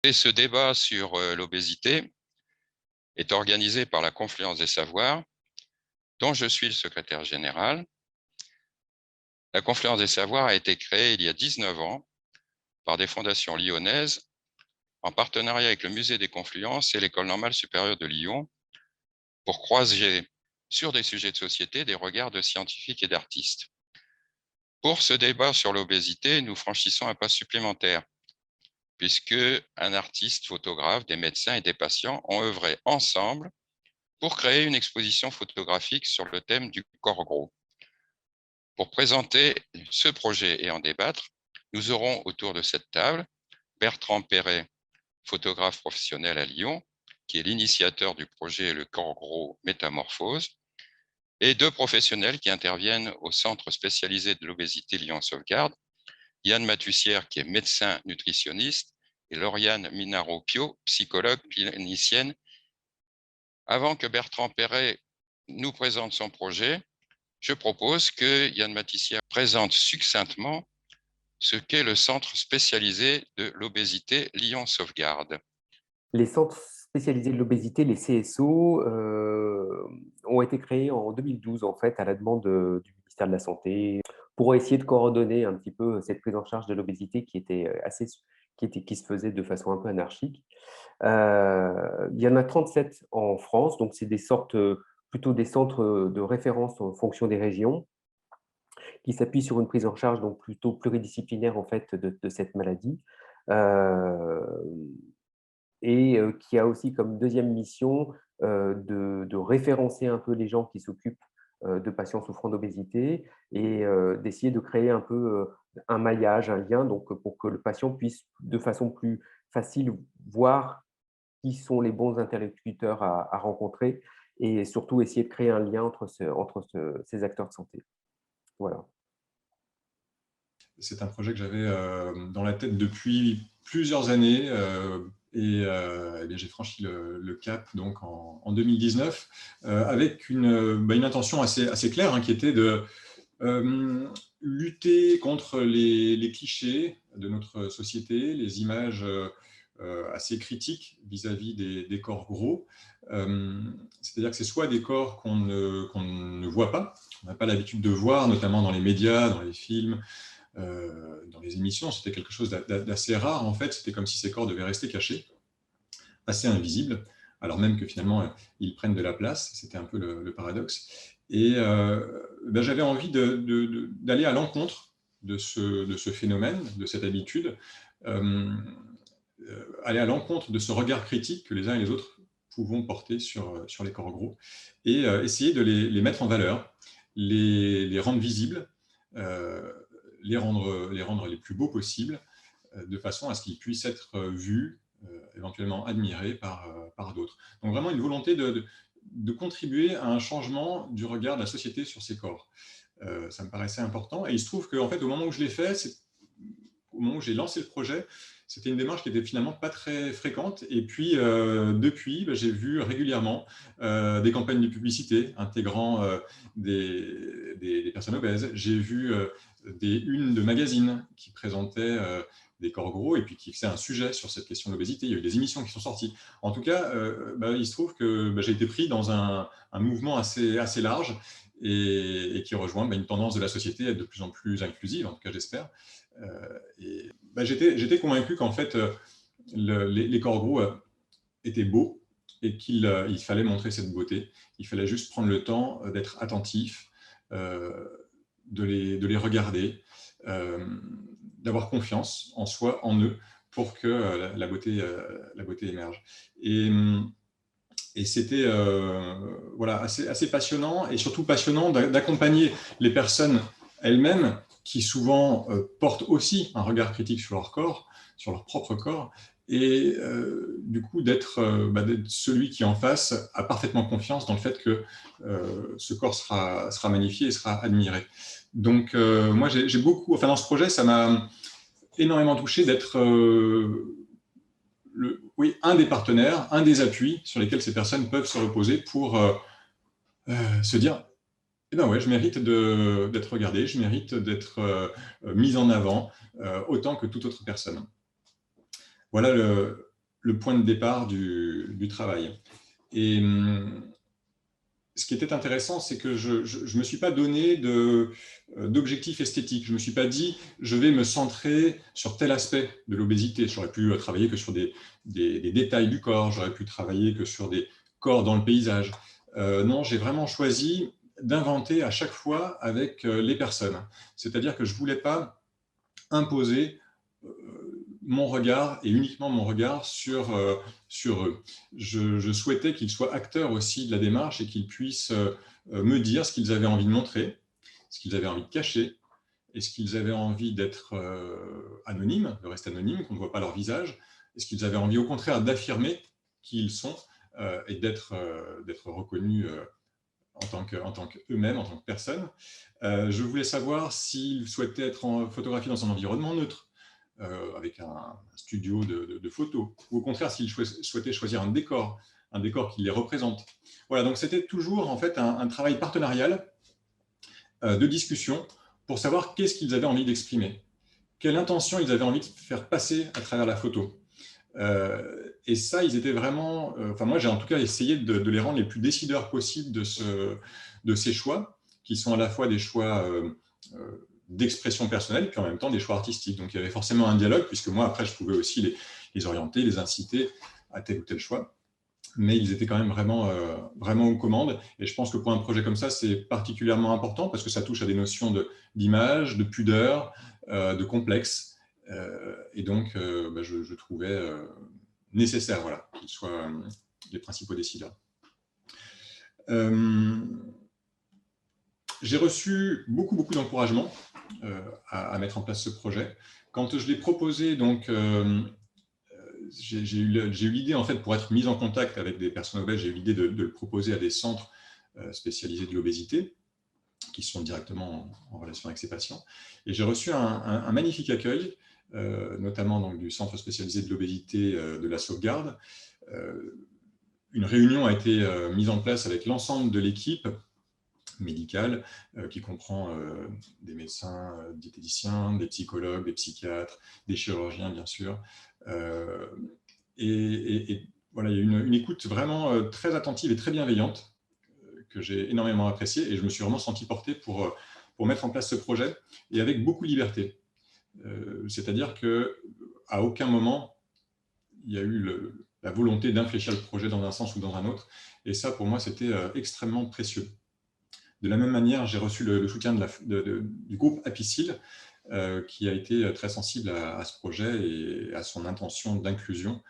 Et ce débat sur l'obésité est organisé par la Confluence des Savoirs, dont je suis le secrétaire général. La Confluence des Savoirs a été créée il y a 19 ans par des fondations lyonnaises en partenariat avec le Musée des Confluences et l'École normale supérieure de Lyon pour croiser sur des sujets de société des regards de scientifiques et d'artistes. Pour ce débat sur l'obésité, nous franchissons un pas supplémentaire, puisque un artiste, photographe, des médecins et des patients ont œuvré ensemble pour créer une exposition photographique sur le thème du corps gros. Pour présenter ce projet et en débattre, nous aurons autour de cette table Bertrand Perret, photographe professionnel à Lyon, qui est l'initiateur du projet Le Corps Gros Métamorphose, et deux professionnels qui interviennent au Centre spécialisé de l'obésité Lyon Sauvegarde, Yann Matussière, qui est médecin nutritionniste, et Lauriane Minaro-Pio, psychologue clinicienne. Avant que Bertrand Perret nous présente son projet, je propose que Yann Matussière présente succinctement ce qu'est le Centre spécialisé de l'obésité Lyon Sauvegarde. Les centres spécialisés de l'obésité, les CSO, ont été créés en 2012, en fait, à la demande, du ministère de la Santé, pour essayer de coordonner un petit peu cette prise en charge de l'obésité qui était, qui se faisait de façon un peu anarchique. Il y en a 37 en France, donc c'est des sortes, plutôt des centres, de référence en fonction des régions, qui s'appuient sur une prise en charge donc plutôt pluridisciplinaire, en fait, de cette maladie. Hem Et qui a aussi comme deuxième mission, de référencer un peu les gens qui s'occupent, de patients souffrant d'obésité et d'essayer de créer un peu, un maillage, un lien donc pour que le patient puisse de façon plus facile voir qui sont les bons interlocuteurs à rencontrer et surtout essayer de créer un lien entre ces acteurs de santé. Voilà. C'est un projet que j'avais dans la tête depuis plusieurs années eh bien, j'ai franchi le cap donc en 2019 avec une intention assez claire hein, qui était de lutter contre les clichés de notre société, les images assez critiques vis-à-vis des corps gros. C'est-à-dire que c'est soit des corps qu'on ne voit pas, on n'a pas l'habitude de voir, notamment dans les médias, dans les films, dans les émissions, c'était quelque chose d'assez rare en fait, c'était comme si ces corps devaient rester cachés, assez invisibles, alors même que finalement ils prennent de la place, c'était un peu le paradoxe. Et ben, j'avais envie d'aller à l'encontre de ce phénomène, de cette habitude, aller à l'encontre de ce regard critique que les uns et les autres pouvons porter sur les corps gros, et essayer de les mettre en valeur, les rendre visibles, les rendre les plus beaux possibles, de façon à ce qu'ils puissent être vus, éventuellement admirés par d'autres. Donc vraiment une volonté de contribuer à un changement du regard de la société sur ces corps. Ça me paraissait important, et il se trouve qu'en fait, au moment où je l'ai fait, au moment où j'ai lancé le projet, c'était une démarche qui était finalement pas très fréquente. Et puis, depuis, j'ai vu régulièrement des campagnes de publicité intégrant des personnes obèses. J'ai vu des unes de magazines qui présentaient des corps gros et puis qui faisaient un sujet sur cette question de l'obésité. Il y a eu des émissions qui sont sorties. En tout cas, il se trouve que j'ai été pris dans un mouvement assez large et qui rejoint une tendance de la société à être de plus en plus inclusive, en tout cas j'espère. Et j'étais convaincu qu'en fait, les corps gros étaient beaux et qu'il fallait montrer cette beauté. Il fallait juste prendre le temps d'être attentif, de les regarder, d'avoir confiance en soi, en eux, pour que la beauté émerge. Et c'était voilà, assez passionnant, et surtout passionnant d'accompagner les personnes elles-mêmes qui souvent portent aussi un regard critique sur leur corps, sur leur propre corps, et du coup d'être celui qui en face a parfaitement confiance dans le fait que ce corps sera magnifié et sera admiré. Donc moi j'ai beaucoup, enfin dans ce projet ça m'a énormément touché d'être oui, un des partenaires, un des appuis sur lesquels ces personnes peuvent se reposer pour se dire eh ben ouais, je mérite d'être regardé, je mérite d'être mis en avant autant que toute autre personne. Voilà le point de départ du travail. Et ce qui était intéressant, c'est que je ne me suis pas donné d'objectif esthétique. Je ne me suis pas dit, je vais me centrer sur tel aspect de l'obésité. J'aurais pu travailler que sur des détails du corps, j'aurais pu travailler que sur des corps dans le paysage. Non, j'ai vraiment choisi d'inventer à chaque fois avec les personnes. C'est-à-dire que je ne voulais pas imposer mon regard et uniquement mon regard sur eux. Je souhaitais qu'ils soient acteurs aussi de la démarche et qu'ils puissent me dire ce qu'ils avaient envie de montrer, ce qu'ils avaient envie de cacher, est-ce qu'ils avaient envie d'être anonymes, de rester anonymes, qu'on ne voit pas leur visage, est-ce qu'ils avaient envie au contraire d'affirmer qui ils sont et d'être reconnus en tant qu'eux-mêmes, en tant que personnes. Je voulais savoir s'ils souhaitaient être photographiés dans un environnement neutre, avec un studio de photos, ou au contraire s'ils souhaitaient choisir un décor qui les représente. Voilà, donc c'était toujours en fait un travail partenarial de discussion pour savoir qu'est-ce qu'ils avaient envie d'exprimer, quelle intention ils avaient envie de faire passer à travers la photo. Et ça, ils étaient vraiment... Enfin, moi, j'ai en tout cas essayé de les rendre les plus décideurs possibles de ces choix, qui sont à la fois des choix d'expression personnelle, puis en même temps des choix artistiques. Donc, il y avait forcément un dialogue, puisque moi, après, je pouvais aussi les orienter, les inciter à tel ou tel choix. Mais ils étaient quand même vraiment aux commandes. Et je pense que pour un projet comme ça, c'est particulièrement important, parce que ça touche à des notions d'image, de pudeur, de complexe. Et donc, je trouvais nécessaire voilà, qu'ils soient les principaux décideurs. J'ai reçu beaucoup d'encouragement à mettre en place ce projet. Quand je l'ai proposé, donc, j'ai eu l'idée, en fait, pour être mise en contact avec des personnes obèses, j'ai eu l'idée de le proposer à des centres spécialisés de l'obésité, qui sont directement en relation avec ces patients. Et j'ai reçu un magnifique accueil, notamment donc, du centre spécialisé de l'obésité de la Sauvegarde. Une réunion a été mise en place avec l'ensemble de l'équipe médicale, qui comprend des médecins, diététiciens, des psychologues, des psychiatres, des chirurgiens, bien sûr. Et voilà, il y a eu une écoute vraiment très attentive et très bienveillante, que j'ai énormément apprécié, et je me suis vraiment senti porté pour mettre en place ce projet, et avec beaucoup de liberté. C'est-à-dire qu'à aucun moment, il y a eu la volonté d'infléchir le projet dans un sens ou dans un autre, et ça, pour moi, c'était extrêmement précieux. De la même manière, j'ai reçu le soutien du groupe Apicil, qui a été très sensible à ce projet et à son intention d'inclusion.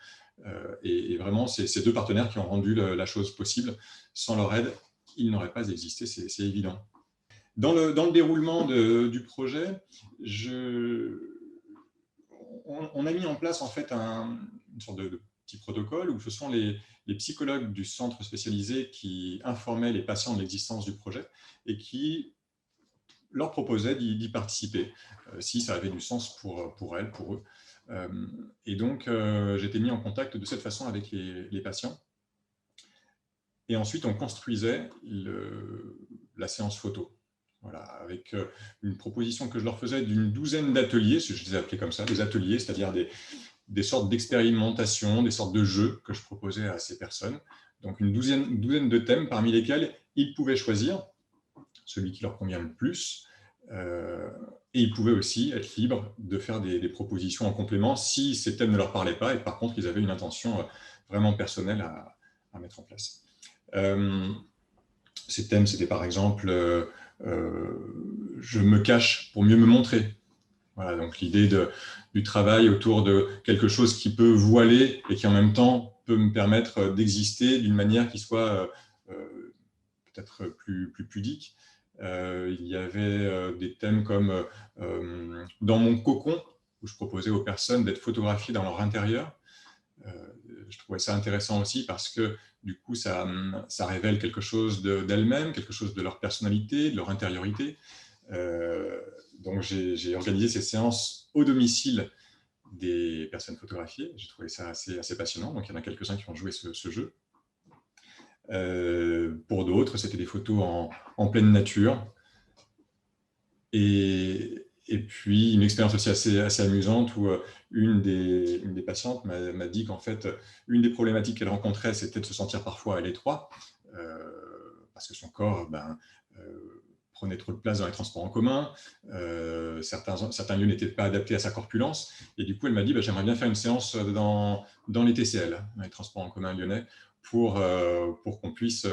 Et vraiment, c'est ces deux partenaires qui ont rendu la chose possible. Sans leur aide, il n'aurait pas existé, c'est évident. Dans le déroulement du projet, on a mis en place en fait une sorte de petit protocole où ce sont les psychologues du centre spécialisé qui informaient les patients de l'existence du projet et qui leur proposaient d'y participer, si ça avait du sens pour elles, pour eux. Et donc, j'ai été mis en contact de cette façon avec les patients. Et ensuite, on construisait la séance photo. Voilà, avec une proposition que je leur faisais d'une douzaine d'ateliers, je les ai appelés comme ça, des ateliers, c'est-à-dire des sortes d'expérimentations, des sortes de jeux que je proposais à ces personnes. Donc, une douzaine de thèmes parmi lesquels ils pouvaient choisir celui qui leur convient le plus. Et ils pouvaient aussi être libres de faire des propositions en complément si ces thèmes ne leur parlaient pas et par contre, ils avaient une intention vraiment personnelle à mettre en place. Ces thèmes, c'était par exemple je me cache pour mieux me montrer. Voilà, donc l'idée du travail autour de quelque chose qui peut voiler et qui en même temps peut me permettre d'exister d'une manière qui soit peut-être plus pudique. Il y avait des thèmes comme dans mon cocon, où je proposais aux personnes d'être photographiées dans leur intérieur. Je trouvais ça intéressant aussi parce que du coup, ça révèle quelque chose d'elles-mêmes, quelque chose de leur personnalité, de leur intériorité. Donc, j'ai organisé ces séances au domicile des personnes photographiées. J'ai trouvé ça assez passionnant. Donc, il y en a quelques-uns qui ont joué ce jeu. Pour d'autres, c'était des photos en pleine nature. Et Et puis, une expérience aussi assez amusante où une des patientes m'a dit qu'en fait, une des problématiques qu'elle rencontrait, c'était de se sentir parfois à l'étroit, parce que son corps prenait trop de place dans les transports en commun, certains lieux n'étaient pas adaptés à sa corpulence, et du coup, elle m'a dit, j'aimerais bien faire une séance dans les TCL, dans les transports en commun lyonnais, pour qu'on puisse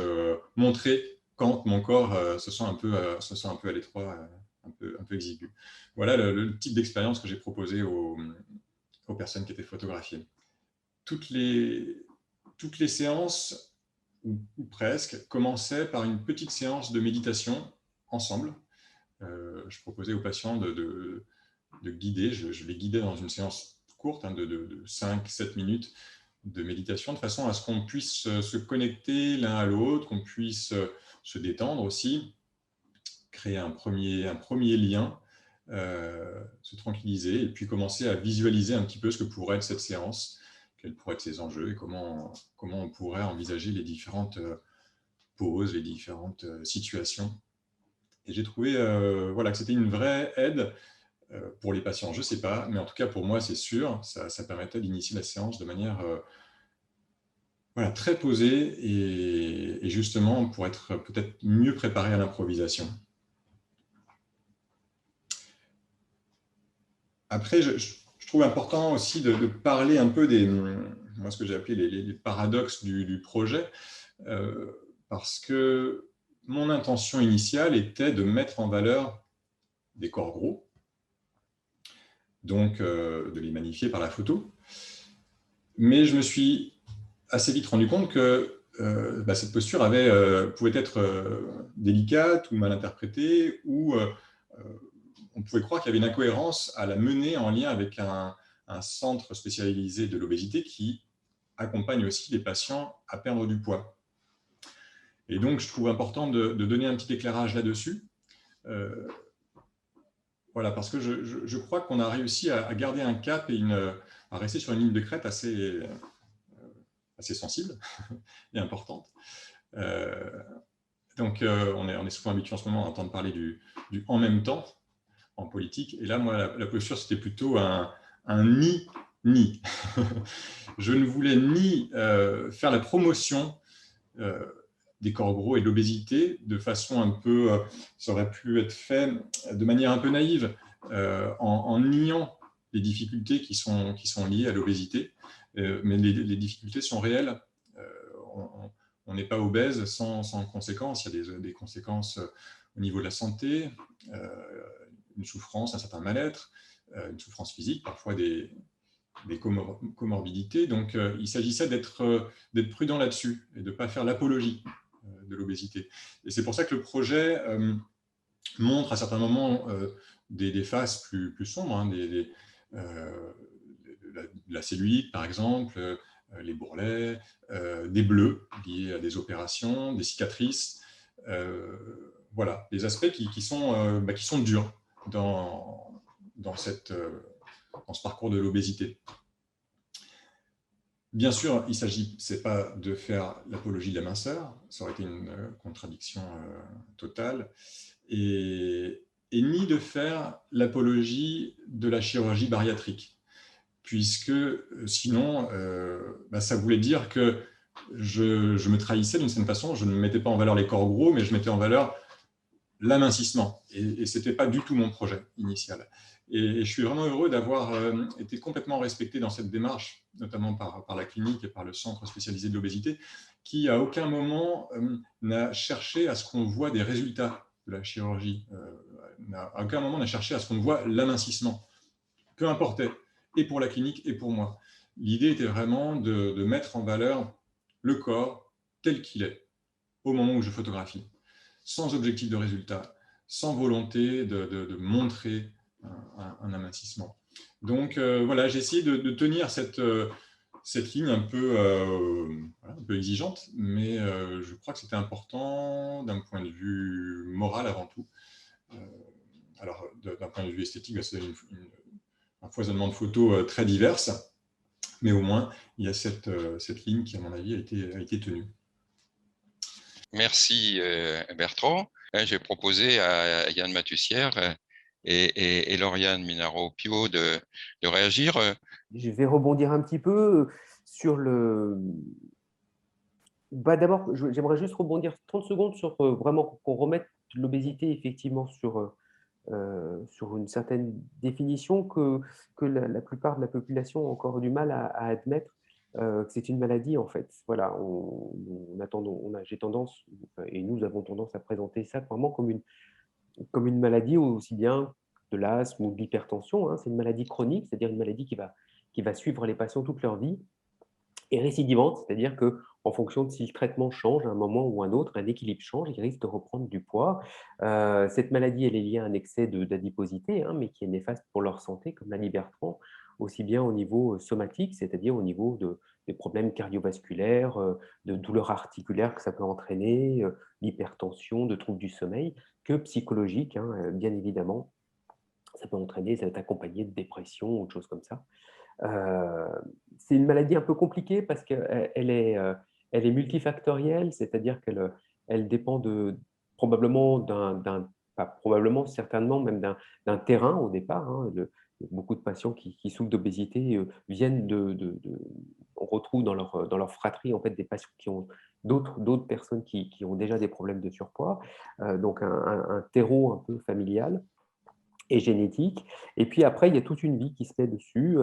montrer quand mon corps se sent un peu à l'étroit, un peu exigu. Voilà le type d'expérience que j'ai proposé aux personnes qui étaient photographiées. Toutes les séances, ou presque, commençaient par une petite séance de méditation ensemble. Je proposais aux patients de guider, je les guidais dans une séance courte de 5-7 minutes de méditation, de façon à ce qu'on puisse se connecter l'un à l'autre, qu'on puisse se détendre aussi, créer un premier lien, se tranquilliser et puis commencer à visualiser un petit peu ce que pourrait être cette séance, quels pourraient être ses enjeux et comment on pourrait envisager les différentes poses, les différentes situations. Et j'ai trouvé que c'était une vraie aide pour les patients, je ne sais pas, mais en tout cas pour moi c'est sûr, ça permettait d'initier la séance de manière très posée et justement pour être peut-être mieux préparé à l'improvisation. Après, je trouve important aussi de parler un peu ce que j'ai appelé les paradoxes du projet, parce que mon intention initiale était de mettre en valeur des corps gros, donc de les magnifier par la photo. Mais je me suis assez vite rendu compte que cette posture pouvait être délicate ou mal interprétée, ou on pouvait croire qu'il y avait une incohérence à la mener en lien avec un centre spécialisé de l'obésité qui accompagne aussi les patients à perdre du poids. Et donc, je trouve important de donner un petit éclairage là-dessus. Parce que je crois qu'on a réussi à garder un cap et à rester sur une ligne de crête assez sensible et importante. Donc, on est souvent habitué en ce moment à entendre parler du en même temps en politique. Et là, moi, la posture, c'était plutôt un ni. Je ne voulais ni faire la promotion des corps gros et de l'obésité de façon un peu, ça aurait pu être fait de manière un peu naïve, en niant les difficultés qui sont liées à l'obésité. Mais les difficultés sont réelles. On n'est pas obèse sans conséquences. Il y a des conséquences au niveau de la santé, une souffrance, un certain mal-être, une souffrance physique, parfois des comorbidités. Donc, il s'agissait d'être prudent là-dessus et de ne pas faire l'apologie de l'obésité. Et c'est pour ça que le projet montre à certains moments des faces plus sombres, la cellulite, par exemple, les bourrelets, des bleus liés à des opérations, des cicatrices. Des aspects qui sont durs dans ce parcours de l'obésité. Bien sûr, il ne s'agit pas de faire l'apologie de la minceur, ça aurait été une contradiction totale, et ni de faire l'apologie de la chirurgie bariatrique, puisque sinon, ça voulait dire que je me trahissais d'une certaine façon, je ne mettais pas en valeur les corps gros, mais je mettais en valeur l'amincissement, et ce n'était pas du tout mon projet initial. Et je suis vraiment heureux d'avoir été complètement respecté dans cette démarche, notamment par la clinique et par le centre spécialisé de l'obésité, qui à aucun moment n'a cherché à ce qu'on voit des résultats de la chirurgie, à aucun moment n'a cherché à ce qu'on voit l'amincissement, peu importait, et pour la clinique et pour moi. L'idée était vraiment de mettre en valeur le corps tel qu'il est, au moment où je photographie, sans objectif de résultat, sans volonté de montrer un amincissement. Donc j'ai essayé de tenir cette ligne un peu exigeante, mais je crois que c'était important d'un point de vue moral avant tout. Alors, d'un point de vue esthétique, c'est un foisonnement de photos très diverses, mais au moins, il y a cette ligne qui, à mon avis, a été tenue. Merci Bertrand. J'ai proposé à Yann Matussière et Lauriane Minaro-Pio de réagir. Je vais rebondir un petit peu sur le… D'abord, j'aimerais juste rebondir 30 secondes sur vraiment qu'on remette l'obésité effectivement sur une certaine définition que la plupart de la population a encore du mal à admettre que c'est une maladie en fait. Voilà, j'ai tendance, et nous avons tendance à présenter ça vraiment comme une maladie aussi bien de l'asthme ou de l'hypertension. Hein. C'est une maladie chronique, c'est-à-dire une maladie qui va suivre les patients toute leur vie et récidivante, c'est-à-dire que en fonction de si le traitement change à un moment ou un autre, un équilibre change, il risque de reprendre du poids. Cette maladie, elle est liée à un excès d'adiposité, hein, mais qui est néfaste pour leur santé, comme l'a dit Bertrand, aussi bien au niveau somatique, c'est-à-dire au niveau des problèmes cardiovasculaires, de douleurs articulaires que ça peut entraîner, d'hypertension, de troubles du sommeil, que psychologique, hein, bien évidemment. Ça peut entraîner, ça va être accompagné de dépression ou de choses comme ça. Euh, c'est une maladie un peu compliquée parce elle est multifactorielle, c'est-à-dire elle dépend probablement pas probablement, certainement même d'un terrain au départ. Hein. Beaucoup de patients qui souffrent d'obésité viennent on retrouve dans leur fratrie en fait des patients qui ont d'autres personnes qui ont déjà des problèmes de surpoids, donc un terreau un peu familial et génétique. Et puis après, il y a toute une vie qui se met dessus,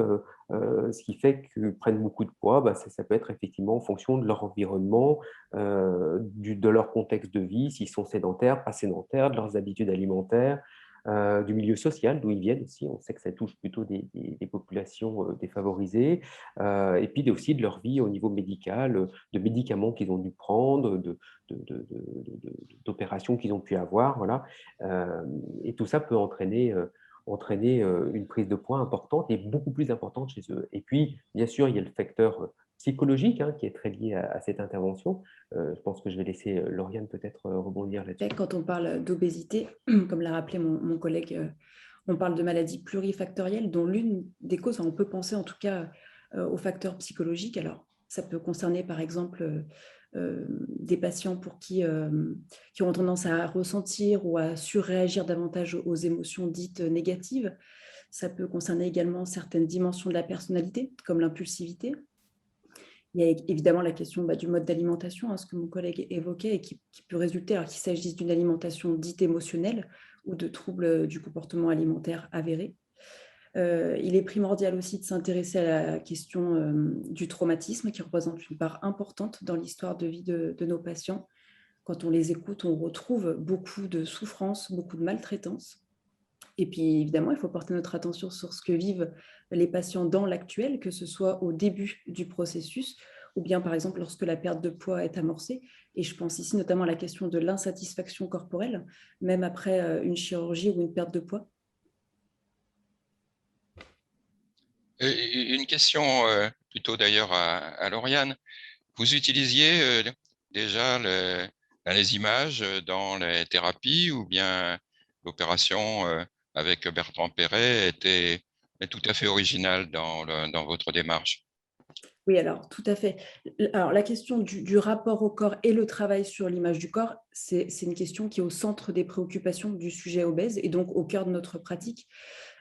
ce qui fait qu'ils prennent beaucoup de poids. Bah, ça peut être effectivement en fonction de leur environnement, de leur contexte de vie, s'ils sont sédentaires, pas sédentaires, de leurs habitudes alimentaires, du milieu social d'où ils viennent aussi. On sait que ça touche plutôt des populations défavorisées. Et puis aussi de leur vie au niveau médical, de médicaments qu'ils ont dû prendre, d'opérations qu'ils ont pu avoir. Voilà. Et tout ça peut entraîner une prise de poids importante et beaucoup plus importante chez eux. Et puis, bien sûr, il y a le facteur psychologique hein, qui est très lié à cette intervention. Je pense que je vais laisser Lauriane peut-être rebondir là-dessus. Quand on parle d'obésité, comme l'a rappelé mon collègue, on parle de maladies plurifactorielles dont l'une des causes, on peut penser en tout cas aux facteurs psychologiques. Alors, ça peut concerner par exemple des patients pour qui ont tendance à ressentir ou à surréagir davantage aux émotions dites négatives. Ça peut concerner également certaines dimensions de la personnalité, comme l'impulsivité. Il y a évidemment la question du mode d'alimentation, ce que mon collègue évoquait, et qui peut résulter, alors qu'il s'agisse d'une alimentation dite émotionnelle ou de troubles du comportement alimentaire avérés. Il est primordial aussi de s'intéresser à la question du traumatisme, qui représente une part importante dans l'histoire de vie de nos patients. Quand on les écoute, on retrouve beaucoup de souffrance, beaucoup de maltraitance. Et puis, évidemment, il faut porter notre attention sur ce que vivent les patients dans l'actuel, que ce soit au début du processus ou bien, par exemple, lorsque la perte de poids est amorcée. Et je pense ici notamment à la question de l'insatisfaction corporelle, même après une chirurgie ou une perte de poids. Une question plutôt d'ailleurs à Lauriane. Vous utilisiez déjà les images dans les thérapies ou bien l'opération avec Bertrand Perret est tout à fait originale dans votre démarche? Oui, alors tout à fait. Alors, la question du rapport au corps et le travail sur l'image du corps, c'est une question qui est au centre des préoccupations du sujet obèse et donc au cœur de notre pratique.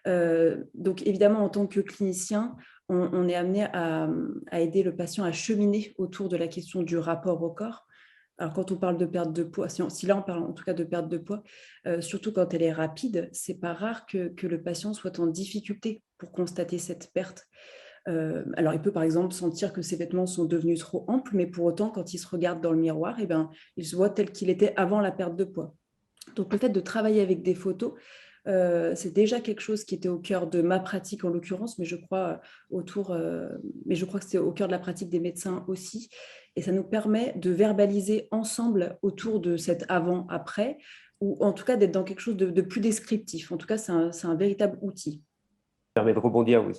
Donc évidemment, en tant que clinicien, on est amené à aider le patient à cheminer autour de la question du rapport au corps. Alors quand on parle de perte de poids, si là on parle en tout cas de perte de poids, surtout quand elle est rapide, c'est pas rare que le patient soit en difficulté pour constater cette perte. Alors, il peut par exemple sentir que ses vêtements sont devenus trop amples, mais pour autant, quand il se regarde dans le miroir, il se voit tel qu'il était avant la perte de poids. Donc, le fait de travailler avec des photos, c'est déjà quelque chose qui était au cœur de ma pratique en l'occurrence, mais je crois que c'est au cœur de la pratique des médecins aussi. Et ça nous permet de verbaliser ensemble autour de cet avant-après, ou en tout cas d'être dans quelque chose de plus descriptif. En tout cas, c'est un véritable outil. Permet de rebondir, oui,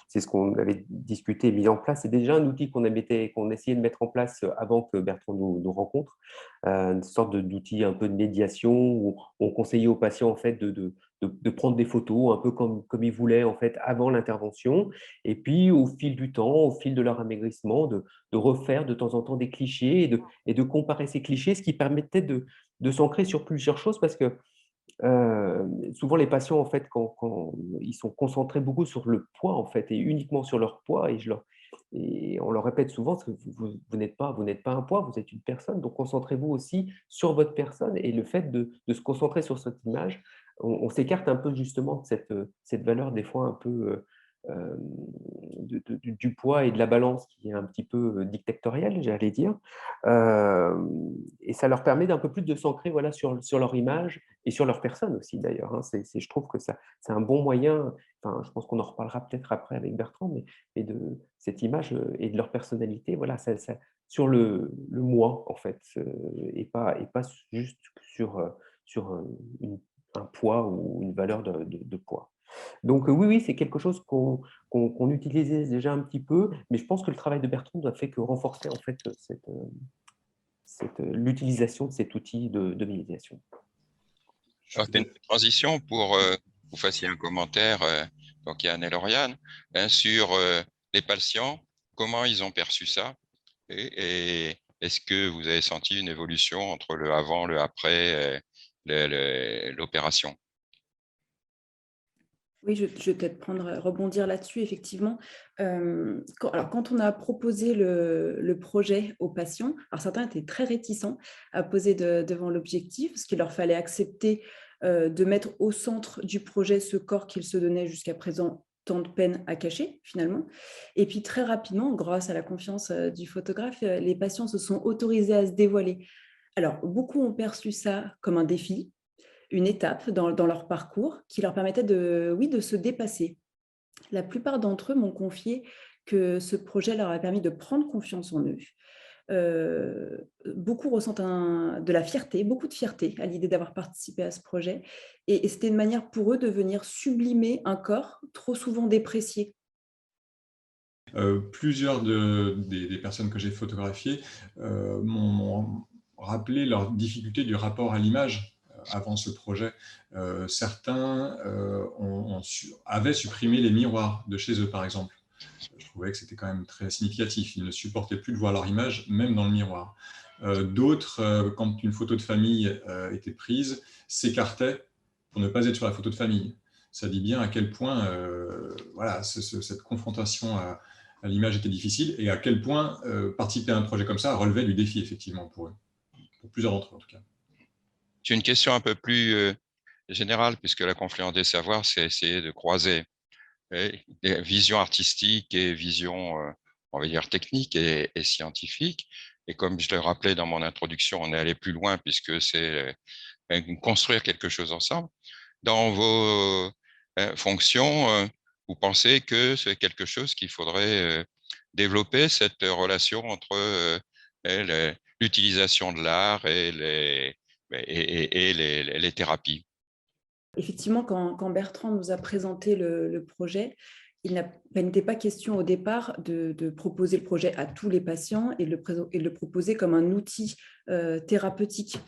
c'est ce qu'on avait discuté et mis en place. C'est déjà un outil qu'on essayait de mettre en place avant que Bertrand nous rencontre, une sorte d'outil un peu de médiation où on conseillait aux patients en fait de prendre des photos un peu comme ils voulaient en fait avant l'intervention, et puis au fil du temps, au fil de leur amaigrissement, de refaire de temps en temps des clichés et de comparer ces clichés, ce qui permettait de s'ancrer sur plusieurs choses parce que Souvent les patients en fait quand ils sont concentrés beaucoup sur le poids en fait et uniquement sur leur poids et on leur répète souvent que vous n'êtes pas un poids, vous êtes une personne, donc concentrez-vous aussi sur votre personne et le fait de se concentrer sur cette image, on s'écarte un peu justement de cette valeur des fois un peu, du poids et de la balance qui est un petit peu, dictatoriale, j'allais dire. Et ça leur permet d'un peu plus de s'ancrer, voilà, sur leur image et sur leur personne aussi d'ailleurs, hein. Je trouve que ça c'est un bon moyen, enfin, je pense qu'on en reparlera peut-être après avec Bertrand, mais de cette image, et de leur personnalité, voilà, ça sur le moi en fait, et pas juste sur une un poids ou une valeur de poids. Donc oui, oui, c'est quelque chose qu'on utilisait déjà un petit peu, mais je pense que le travail de Bertrand n'a fait que renforcer en fait, l'utilisation de cet outil de méditation. Je fais une transition pour que vous fassiez un commentaire, donc Yann et Lauriane, hein, sur les patients, comment ils ont perçu ça et est-ce que vous avez senti une évolution entre le avant, le après l'opération? Oui, je vais peut-être rebondir là-dessus, effectivement. Quand on a proposé le projet aux patients, alors certains étaient très réticents à poser devant l'objectif, parce qu'il leur fallait accepter de mettre au centre du projet ce corps qu'ils se donnaient jusqu'à présent tant de peine à cacher, finalement. Et puis très rapidement, grâce à la confiance du photographe, les patients se sont autorisés à se dévoiler. Alors, beaucoup ont perçu ça comme un défi, une étape dans leur parcours qui leur permettait de se dépasser. La plupart d'entre eux m'ont confié que ce projet leur a permis de prendre confiance en eux. Beaucoup ressentent de la fierté, beaucoup de fierté à l'idée d'avoir participé à ce projet. Et c'était une manière pour eux de venir sublimer un corps trop souvent déprécié. Plusieurs des personnes que j'ai photographiées m'ont rappelé leur difficulté du rapport à l'image avant ce projet. Certains avaient supprimé les miroirs de chez eux, par exemple. Je trouvais que c'était quand même très significatif. Ils ne supportaient plus de voir leur image, même dans le miroir. D'autres, quand une photo de famille était prise, s'écartaient pour ne pas être sur la photo de famille. Ça dit bien à quel point voilà, cette confrontation à l'image était difficile et à quel point participer à un projet comme ça relevait du défi, effectivement, pour eux. Pour plusieurs d'entre eux, en tout cas. J'ai une question un peu plus générale, puisque la confluence des savoirs, c'est essayer de croiser vision artistique et vision, on va dire, technique et scientifique. Et comme je le rappelais dans mon introduction, on est allé plus loin puisque c'est construire quelque chose ensemble. Dans vos fonctions, vous pensez que c'est quelque chose qu'il faudrait développer, cette relation entre l'utilisation de l'art et les thérapies? Effectivement, quand Bertrand nous a présenté le projet, il n'était pas question au départ de proposer le projet à tous les patients et de le proposer comme un outil thérapeutique,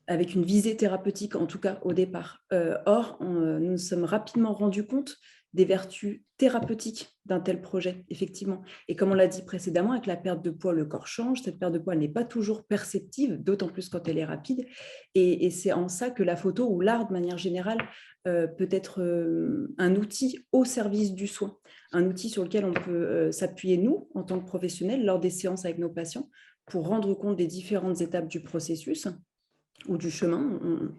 avec une visée thérapeutique en tout cas au départ. Or, nous nous sommes rapidement rendus compte des vertus thérapeutiques d'un tel projet, effectivement. Et comme on l'a dit précédemment, avec la perte de poids, le corps change. Cette perte de poids n'est pas toujours perceptive, d'autant plus quand elle est rapide. Et c'est en ça que la photo ou l'art, de manière générale, peut être un outil au service du soin, un outil sur lequel on peut s'appuyer, nous, en tant que professionnels, lors des séances avec nos patients, pour rendre compte des différentes étapes du processus ou du chemin,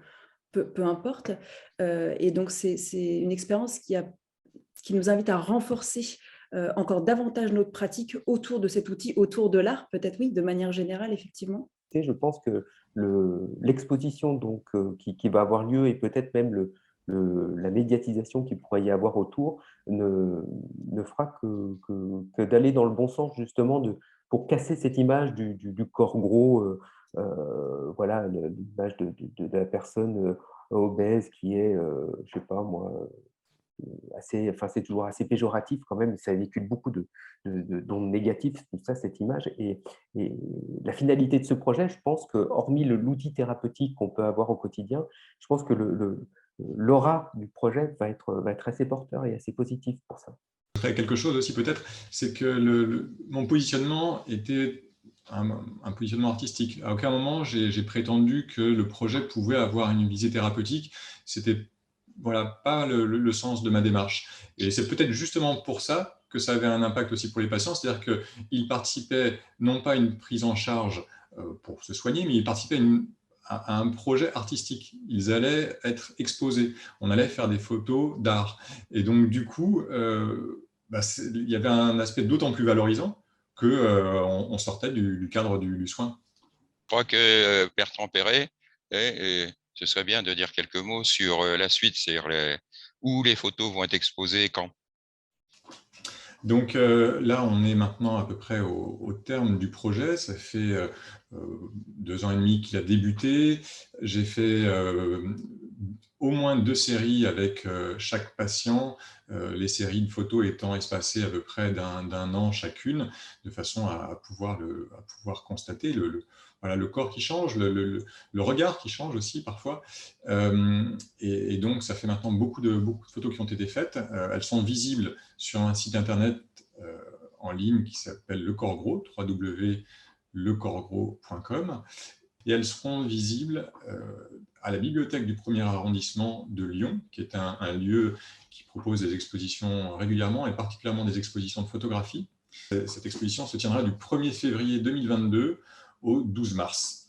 peu importe. Et donc, c'est une expérience qui nous invite à renforcer encore davantage notre pratique autour de cet outil, autour de l'art, peut-être oui, de manière générale, effectivement. Je pense que l'exposition donc qui va avoir lieu et peut-être même la médiatisation qu'il pourrait y avoir autour ne fera que d'aller dans le bon sens justement pour casser cette image du corps gros, voilà, l'image de la personne obèse qui est, je sais pas moi, enfin, c'est toujours assez péjoratif quand même, ça véhicule beaucoup d'ondes négatives, tout ça, cette image. Et la finalité de ce projet, je pense que, hormis l'outil thérapeutique qu'on peut avoir au quotidien, je pense que l'aura du projet va être assez porteur et assez positif pour ça. Quelque chose aussi peut-être, c'est que mon positionnement était un positionnement artistique. À aucun moment, j'ai prétendu que le projet pouvait avoir une visée thérapeutique. C'était voilà, pas le sens de ma démarche. Et c'est peut-être justement pour ça que ça avait un impact aussi pour les patients, c'est-à-dire qu'ils participaient non pas à une prise en charge pour se soigner, mais ils participaient à un projet artistique. Ils allaient être exposés, on allait faire des photos d'art. Et donc, du coup, il y avait un aspect d'autant plus valorisant qu'on on sortait du cadre du soin. Je crois que Bertrand Perret, ce serait bien de dire quelques mots sur la suite, c'est-à-dire où les photos vont être exposées et quand. Donc là, on est maintenant à peu près au terme du projet. Ça fait 2 ans et demi qu'il a débuté. J'ai fait au moins 2 séries avec chaque patient, les séries de photos étant espacées à peu près d'un an chacune, de façon à pouvoir constater voilà, le corps qui change, le regard qui change aussi parfois. Et donc, ça fait maintenant beaucoup de photos qui ont été faites. Elles sont visibles sur un site internet en ligne qui s'appelle Le Corps Gros, www.lecorpsgros.com. Et elles seront visibles à la bibliothèque du 1er arrondissement de Lyon, qui est un lieu qui propose des expositions régulièrement, et particulièrement des expositions de photographie. Cette exposition se tiendra du 1er février 2022 au 12 mars.